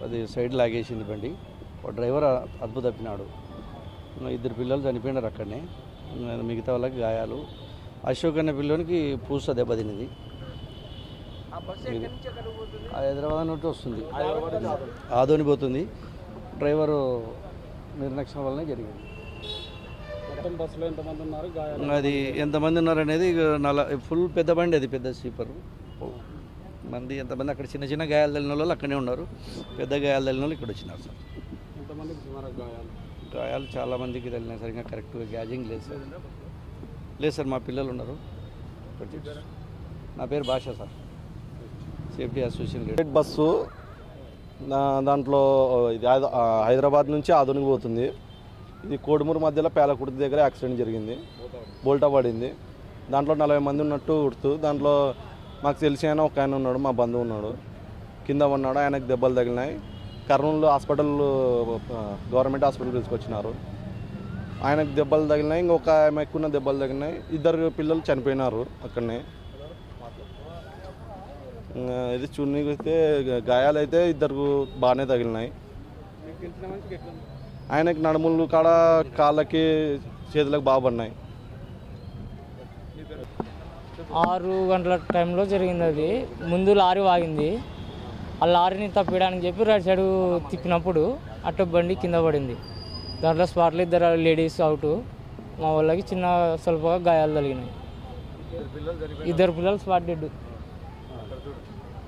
అది సైడ్ లాగేసింది బండి. డ్రైవర్ అదుపు తప్పినాడు. ఇద్దరు పిల్లలు చనిపోయినారు అక్కడనే. మిగతా వాళ్ళకి గాయాలు. అశోక్ అనే పిల్లోనికి పూస దెబ్బతిన్నది. హైదరాబాద్ నుండి వస్తుంది, ఆదోని పోతుంది. డ్రైవరు నిర్లక్ష్యం వల్లనే జరిగింది. అది ఎంతమంది ఉన్నారు అనేది ఫుల్ పెద్ద బండి, అది పెద్ద స్లీపర్ మంది. ఎంతమంది అక్కడ చిన్న చిన్న గాయాలు తగిలిన వాళ్ళు అక్కడే ఉన్నారు, పెద్ద గాయాలు తగిలిన వాళ్ళు ఇక్కడ వచ్చినారు సార్. గాయాలు చాలా మందికి తగిలినాయి సార్. ఇంకా కరెక్ట్గా గ్యాజింగ్ లేదు సార్. లేదు సార్, మా పిల్లలు ఉన్నారు. నా పేరు భాష సార్, సేఫ్టీ అసోసియేషన్ బస్సు. దాంట్లో ఇది హైదరాబాద్ నుంచి ఆదోనికి పోతుంది. ఇది కోడుమూరు మధ్యలో పేలకుర్తి దగ్గర యాక్సిడెంట్ జరిగింది, బోల్టా పడింది. దాంట్లో 40 మంది ఉన్నట్టు గుర్తు. దాంట్లో మాకు తెలిసి ఆయన ఒక ఆయన ఉన్నాడు, మా బంధువు ఉన్నాడు, కింద ఉన్నాడు. ఆయనకు దెబ్బలు తగిలినాయి. కర్నూలు హాస్పిటల్, గవర్నమెంట్ హాస్పిటల్ తీసుకొచ్చినారు. ఆయనకు దెబ్బలు తగిలినాయి, ఇంకొక ఆమె ఎక్కువ దెబ్బలు తగిలినాయి. ఇద్దరు పిల్లలు చనిపోయినారు అక్కడనే. ఇది చూడనీకైతే గాయాలు అయితే ఇద్దరు బాగానే తగిలినాయి. ఆయనకి నడుములు కాడ, కాళ్ళకి, చేతులకు బాగా పడినాయి. 6 గంటల టైంలో జరిగింది. అది ముందు లారీ వాగింది. ఆ లారీని తప్పించడానికి చెప్పి రైట్ సైడ్ తిప్పినప్పుడు అటు బండి కింద పడింది. దాంట్లో స్పాట్లో 2 లేడీస్ అవుట్. మా వాళ్ళకి చిన్న స్వల్పగా గాయాలు తగిలినాయి. 2 పిల్లలు స్పాట్ డెడ్.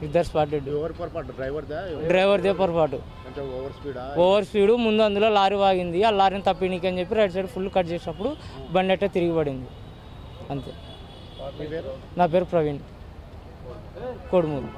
2 spot dead. డ్రైవర్దే పొరపాటు. Over speed. ముందు అందులో లారీ వాగింది. ఆ లారీని తప్పినీకి అని చెప్పి రైట్ సైడ్ ఫుల్ కట్ చేసినప్పుడు బండి అట్టే తిరిగి పడింది అంతే. నా పేరు ప్రవీణ్, కోడుమూరు.